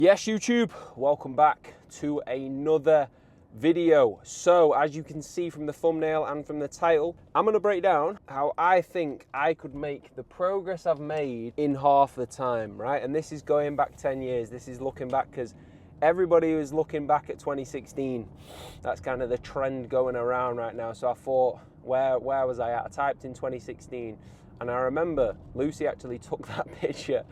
Yes, YouTube, welcome back to another video. So as you can see from the thumbnail and from the title, I'm going to break down how I think I could make the progress I've made in half the time, right? And this is going back 10 years. This is looking back because everybody was looking back at 2016. That's kind of the trend going around right now. So I thought, where was I at? I typed in 2016 and I remember Lucy actually took that picture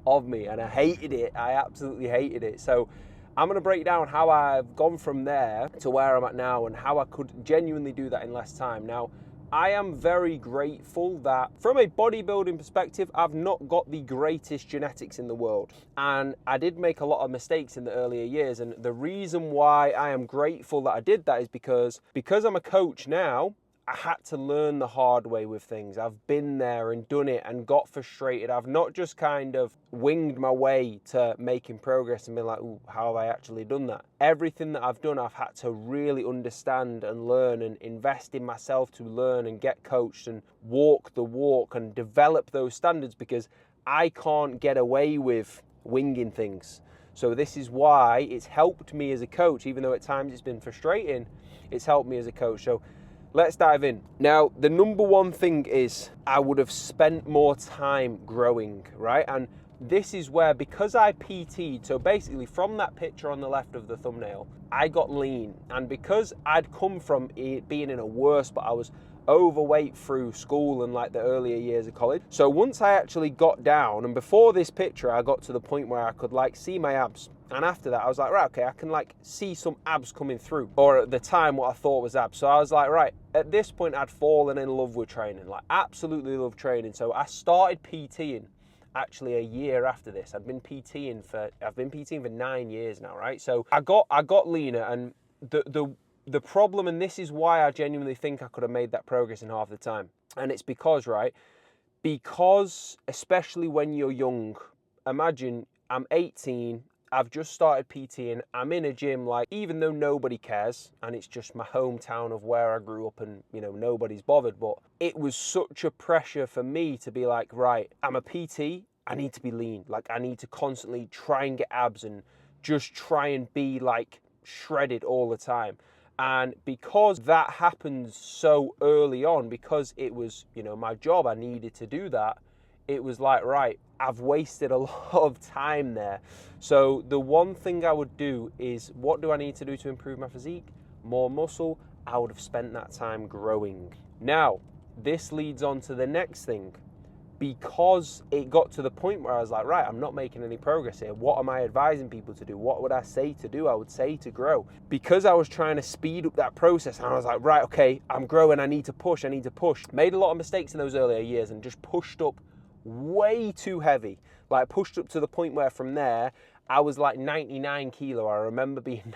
of me and I hated it. I absolutely hated it. So I'm going to break down how I've gone from there to where I'm at now and how I could genuinely do that in less time. Now, I am very grateful that from a bodybuilding perspective, I've not got the greatest genetics in the world. And I did make a lot of mistakes in the earlier years. And the reason why I am grateful that I did that is because I'm a coach now, I had to learn the hard way with things. I've been there and done it and got frustrated. I've not just kind of winged my way to making progress and been like, ooh, how have I actually done that? Everything that I've done, I've had to really understand and learn and invest in myself to learn and get coached and walk the walk and develop those standards because I can't get away with winging things. So this is why it's helped me as a coach, even though at times it's been frustrating, it's helped me as a coach. So let's dive in. Now, the number one thing is I would have spent more time growing, right? And this is where, because I PT'd, so basically from that picture on the left of the thumbnail, I got lean. And because I'd come from being in a worse, but I was overweight through school and like the earlier years of college. So once I actually got down, and before this picture, I got to the point where I could like see my abs. And after that, I was like, right, okay, I can like see some abs coming through. Or at the time, what I thought was abs. So I was like, right, at this point, I'd fallen in love with training, like absolutely love training. So I started PTing actually a year after this. I've been PTing for 9 years now, right? So I got leaner, and the problem, and this is why I genuinely think I could have made that progress in half the time. And it's because, right, because especially when you're young, imagine I'm 18, I've just started PTing, I'm in a gym, like, even though nobody cares, and it's just my hometown of where I grew up and, you know, nobody's bothered, but it was such a pressure for me to be like, right, I'm a PT, I need to be lean. Like, I need to constantly try and get abs and just try and be, like, shredded all the time. And because that happened so early on, because it was, you know, my job, I needed to do that, it was like, right, I've wasted a lot of time there. So the one thing I would do is, what do I need to do to improve my physique? More muscle. I would have spent that time growing. Now, this leads on to the next thing. Because it got to the point where I was like, right, I'm not making any progress here. What am I advising people to do? What would I say to do? I would say to grow. Because I was trying to speed up that process, and I was like, right, okay, I'm growing, I need to push. Made a lot of mistakes in those earlier years and just pushed up way too heavy. Like, pushed up to the point where from there, I was like 99 kilo. I remember being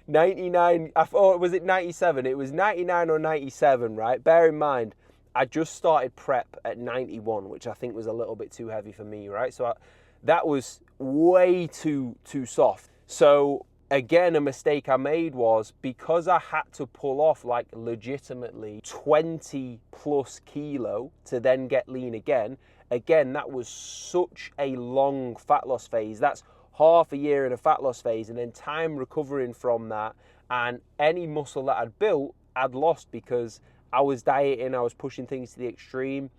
99, I thought, was it 97? It was 99 or 97, right? Bear in mind, I just started prep at 91, which I think was a little bit too heavy for me, right? So that was way too soft. So again, a mistake I made was, because I had to pull off like legitimately 20 plus kilo to then get lean again, that was such a long fat loss phase. That's half a year in a fat loss phase, and then time recovering from that, and any muscle that I'd built, I'd lost because I was dieting, I was pushing things to the extreme.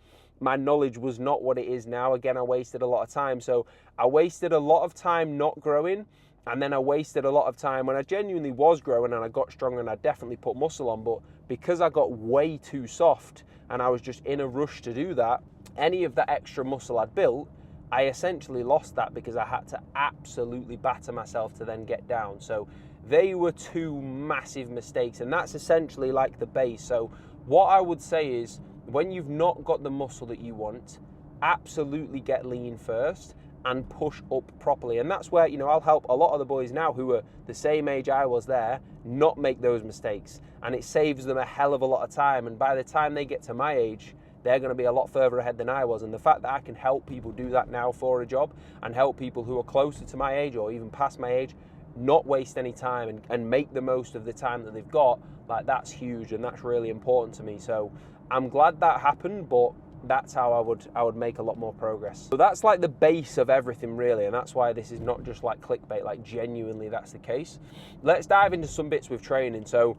My knowledge was not what it is now. Again, I wasted a lot of time. So I wasted a lot of time not growing, and then I wasted a lot of time when I genuinely was growing and I got stronger and I definitely put muscle on. But because I got way too soft and I was just in a rush to do that, any of the extra muscle I'd built, I essentially lost that because I had to absolutely batter myself to then get down. So they were two massive mistakes, and that's essentially like the base. So what I would say is, when you've not got the muscle that you want, absolutely get lean first and push up properly. And that's where, you know, I'll help a lot of the boys now who are the same age I was there not make those mistakes. And it saves them a hell of a lot of time. And by the time they get to my age, they're going to be a lot further ahead than I was. And the fact that I can help people do that now for a job, and help people who are closer to my age or even past my age not waste any time and make the most of the time that they've got, like, that's huge and that's really important to me. So I'm glad that happened, but that's how I would make a lot more progress. So that's like the base of everything really, and that's why this is not just like clickbait, like genuinely that's the case. Let's dive into some bits with training. So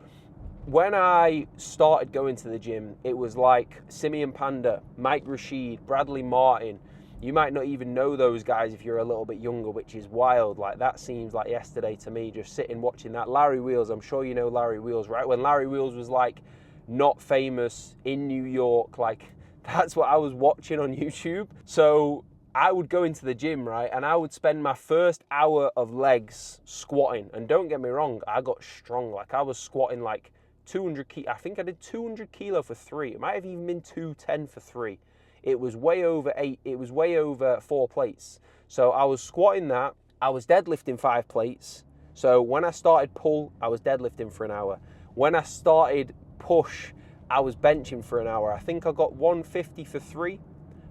when I started going to the gym, it was like Simeon Panda, Mike Rashid, Bradley Martin. You might not even know those guys if you're a little bit younger, which is wild. Like, that seems like yesterday to me, just sitting watching that. Larry Wheels, I'm sure you know Larry Wheels, right? When Larry Wheels was like not famous in New York, like that's what I was watching on YouTube. So I would go into the gym, right? And I would spend my first hour of legs squatting. And don't get me wrong, I got strong. Like, I was squatting like 200 kilo. I think I did 200 kilo for 3. It might have even been 210 for 3. It was way over 8. It was way over 4 plates. So I was squatting that. I was deadlifting 5 plates. So when I started pull, I was deadlifting for an hour. When I started push, I was benching for an hour. I think I got 150 for 3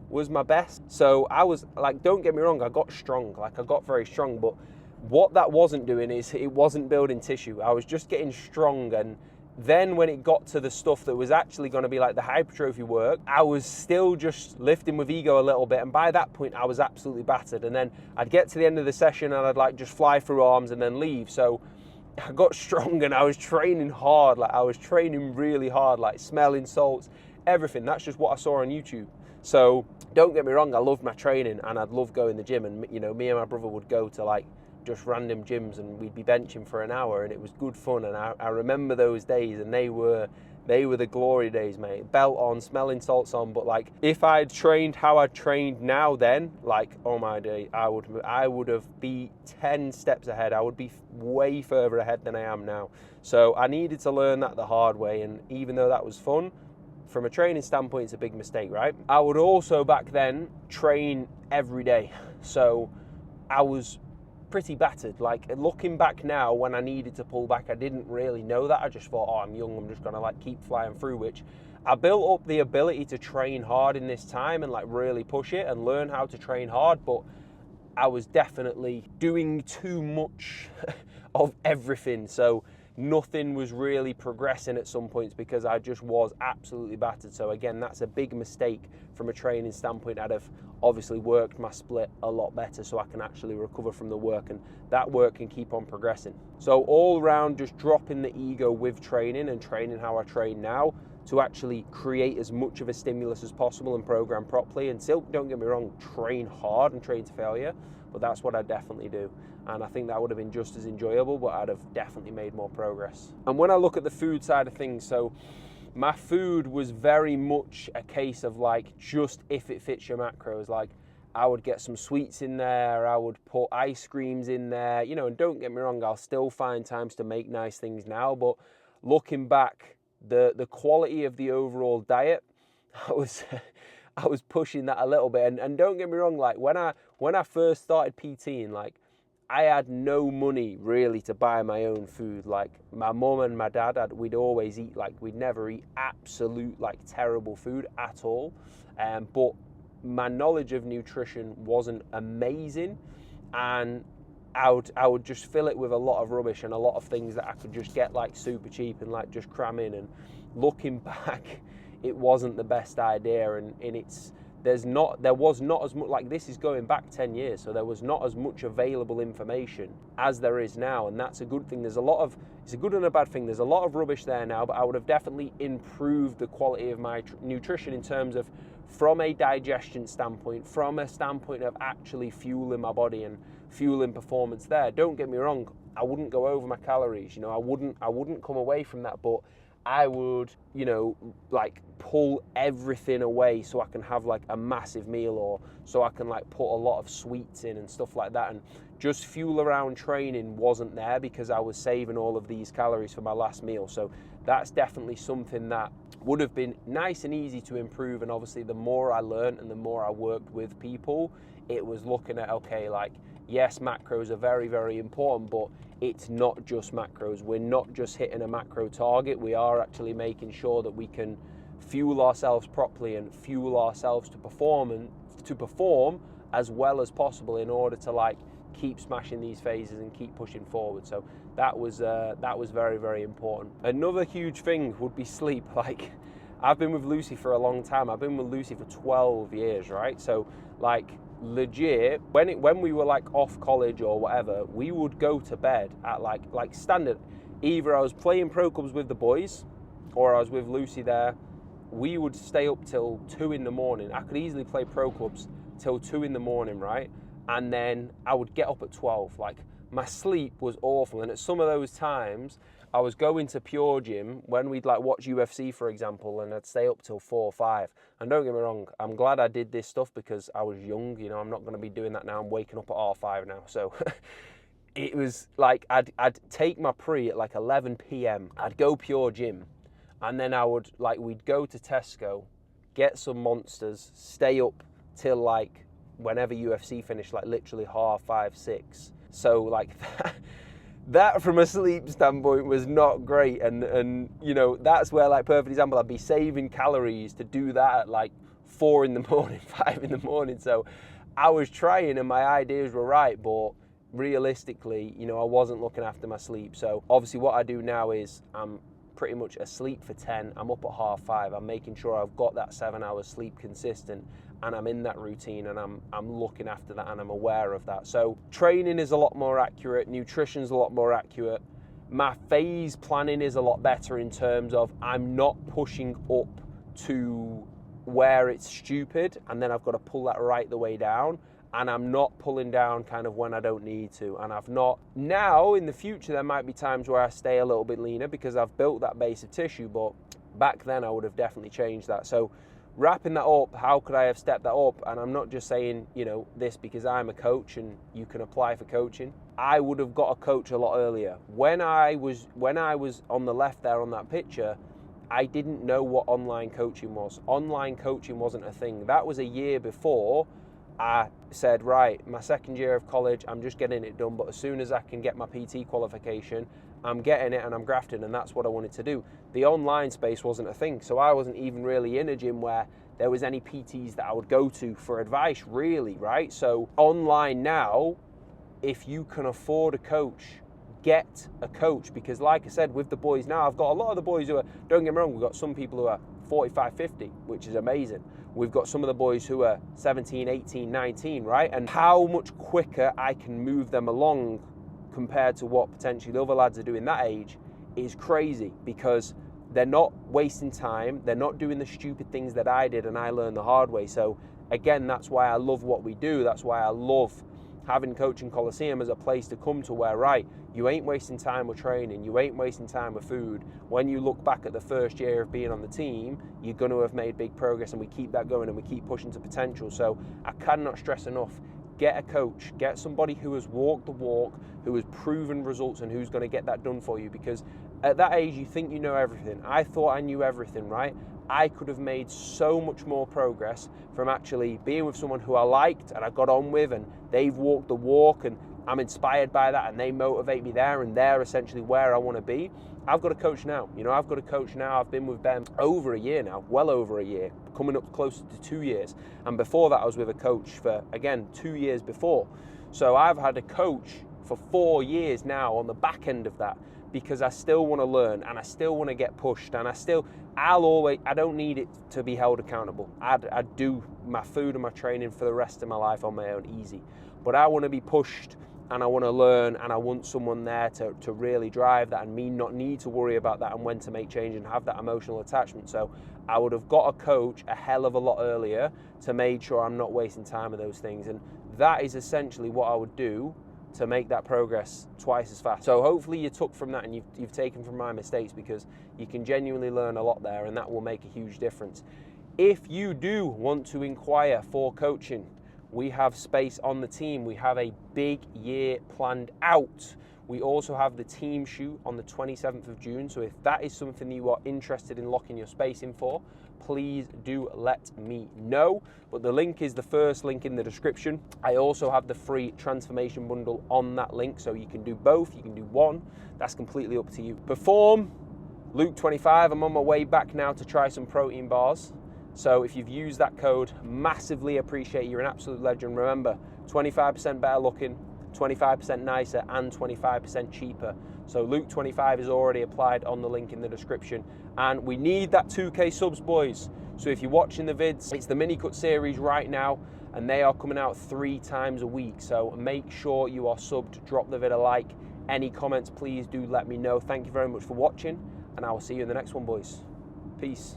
was my best. So I was like, don't get me wrong, I got strong. Like, I got very strong. But what that wasn't doing is it wasn't building tissue. I was just getting strong. And then when it got to the stuff that was actually going to be like the hypertrophy work, I was still just lifting with ego a little bit. And by that point, I was absolutely battered. And then I'd get to the end of the session and I'd like just fly through arms and then leave. So I got strong and I was training hard. Like, I was training really hard, like smelling salts, everything. That's just what I saw on YouTube. So don't get me wrong, I loved my training and I'd love going to the gym. And, you know, me and my brother would go to like just random gyms and we'd be benching for an hour and it was good fun. And I remember those days, and they were the glory days, mate. Belt on, smelling salts on. But like, if I'd trained how I trained now then, like, oh my day, I would have been 10 steps ahead. I would be way further ahead than I am now. So I needed to learn that the hard way. And even though that was fun, from a training standpoint, it's a big mistake, right? I would also back then train every day. So I was pretty battered. Like, looking back now, when I needed to pull back, I didn't really know that. I just thought, oh, I'm young, I'm just gonna like keep flying through, which I built up the ability to train hard in this time and like really push it and learn how to train hard. But I was definitely doing too much of everything. So nothing was really progressing at some points because I just was absolutely battered. So again, that's a big mistake from a training standpoint. I'd have obviously worked my split a lot better so I can actually recover from the work, and that work can keep on progressing. So all around, just dropping the ego with training and training how I train now to actually create as much of a stimulus as possible and program properly. And still, don't get me wrong, train hard and train to failure, but that's what I definitely do. And I think that would have been just as enjoyable, but I'd have definitely made more progress. And when I look at the food side of things, so my food was very much a case of like, just if it fits your macros. Like, I would get some sweets in there, I would put ice creams in there, you know, and don't get me wrong, I'll still find times to make nice things now, but looking back, the quality of the overall diet, I was pushing that a little bit. And don't get me wrong, like when I first started PTing, like, I had no money really to buy my own food. Like, my mum and my dad, we'd always eat, like, we'd never eat absolute like terrible food at all. But my knowledge of nutrition wasn't amazing, and I would just fill it with a lot of rubbish and a lot of things that I could just get like super cheap and like just cram in. And looking back, it wasn't the best idea, and there was not as much, like, this is going back 10 years, so there was not as much available information as there is now, and that's a good thing. It's a good and a bad thing. There's a lot of rubbish there now, but I would have definitely improved the quality of my nutrition in terms of, from a digestion standpoint, from a standpoint of actually fueling my body and fueling performance there. Don't get me wrong, I wouldn't go over my calories, you know, I wouldn't come away from that, but I would, you know, like pull everything away so I can have like a massive meal, or so I can like put a lot of sweets in and stuff like that. And just fuel around training wasn't there because I was saving all of these calories for my last meal. So that's definitely something that would have been nice and easy to improve. And obviously the more I learned and the more I worked with people, it was looking at, okay, like, yes, macros are very, very important, but it's not just macros. We're not just hitting a macro target. We are actually making sure that we can fuel ourselves properly and fuel ourselves to perform as well as possible in order to like keep smashing these phases and keep pushing forward. So that was very, very important. Another huge thing would be sleep. Like, I've been with Lucy for a long time. I've been with Lucy for 12 years, right? So like legit, when we were like off college or whatever, we would go to bed at like standard. Either I was playing pro clubs with the boys or I was with Lucy there. We would stay up till 2 in the morning. I could easily play pro clubs till 2 in the morning, right? And then I would get up at 12. Like, my sleep was awful. And at some of those times, I was going to Pure Gym when we'd like watch UFC, for example, and I'd stay up till 4 or 5. And don't get me wrong, I'm glad I did this stuff because I was young. You know, I'm not going to be doing that now. I'm waking up at R5 now. So it was like, I'd take my pre at like 11 p.m. I'd go Pure Gym. And then we'd go to Tesco, get some Monsters, stay up till like whenever UFC finished, like literally 5:30, 6. So like that from a sleep standpoint was not great. And you know, that's where, like, perfect example, I'd be saving calories to do that at like 4 in the morning, 5 in the morning. So I was trying and my ideas were right, but realistically, you know, I wasn't looking after my sleep. So obviously what I do now is I'm pretty much asleep for 10, I'm up at 5:30, I'm making sure I've got that 7 hours sleep consistent and I'm in that routine and I'm looking after that and I'm aware of that. So training is a lot more accurate, nutrition's a lot more accurate, my phase planning is a lot better in terms of I'm not pushing up to where it's stupid and then I've got to pull that right the way down. And I'm not pulling down kind of when I don't need to. And I've not, now in the future, there might be times where I stay a little bit leaner because I've built that base of tissue, but back then I would have definitely changed that. So wrapping that up, how could I have stepped that up? And I'm not just saying, you know, this because I'm a coach and you can apply for coaching. I would have got a coach a lot earlier. When I was on the left there on that picture, I didn't know what online coaching was. Online coaching wasn't a thing. That was a year before I said, right, my second year of college, I'm just getting it done, but as soon as I can get my PT qualification, I'm getting it and I'm grafting, and that's what I wanted to do. The online space wasn't a thing, so I wasn't even really in a gym where there was any PTs that I would go to for advice, really, right? So online now, if you can afford a coach, get a coach, because like I said, with the boys now, I've got a lot of the boys who are, don't get me wrong, we've got some people who are 45, 50, which is amazing. We've got some of the boys who are 17, 18, 19, right? And how much quicker I can move them along compared to what potentially the other lads are doing that age is crazy, because they're not wasting time. They're not doing the stupid things that I did and I learned the hard way. So again, that's why I love what we do. That's why I love having Coaching Coliseum as a place to come to where, right, you ain't wasting time with training, you ain't wasting time with food. When you look back at the first year of being on the team, you're going to have made big progress, and we keep that going and we keep pushing to potential. So I cannot stress enough, get a coach, get somebody who has walked the walk, who has proven results, and who's going to get that done for you. Because at that age, you think you know everything. I thought I knew everything, right? I could have made so much more progress from actually being with someone who I liked and I got on with, and they've walked the walk and I'm inspired by that and they motivate me there, and they're essentially where I want to be. I've got a coach now. You know, I've got a coach now. I've been with Ben over a year now, well over a year, coming up closer to 2 years. And before that, I was with a coach for, again, 2 years before. So I've had a coach for 4 years now on the back end of that, because I still want to learn and I still want to get pushed, and I don't need it to be held accountable. I do my food and my training for the rest of my life on my own, easy. But I want to be pushed and I want to learn, and I want someone there to really drive that, and me not need to worry about that and when to make change and have that emotional attachment. So I would have got a coach a hell of a lot earlier to make sure I'm not wasting time with those things. And that is essentially what I would do to make that progress twice as fast. So hopefully you took from that and you've taken from my mistakes, because you can genuinely learn a lot there, and that will make a huge difference. If you do want to inquire for coaching, we have space on the team. We have a big year planned out. We also have the team shoot on the 27th of June. So if that is something that you are interested in locking your space in for, please do let me know. But the link is the first link in the description. I also have the free transformation bundle on that link. So you can do both, you can do one. That's completely up to you. Perform, Luke25. I'm on my way back now to try some protein bars. So if you've used that code, massively appreciate you. You're an absolute legend. Remember, 25% better looking, 25% nicer and 25% cheaper. So Luke25 is already applied on the link in the description. And we need that 2K subs, boys. So if you're watching the vids, it's the mini cut series right now, and they are coming out 3 times a week. So make sure you are subbed, drop the vid a like. Any comments, please do let me know. Thank you very much for watching, and I will see you in the next one, boys. Peace.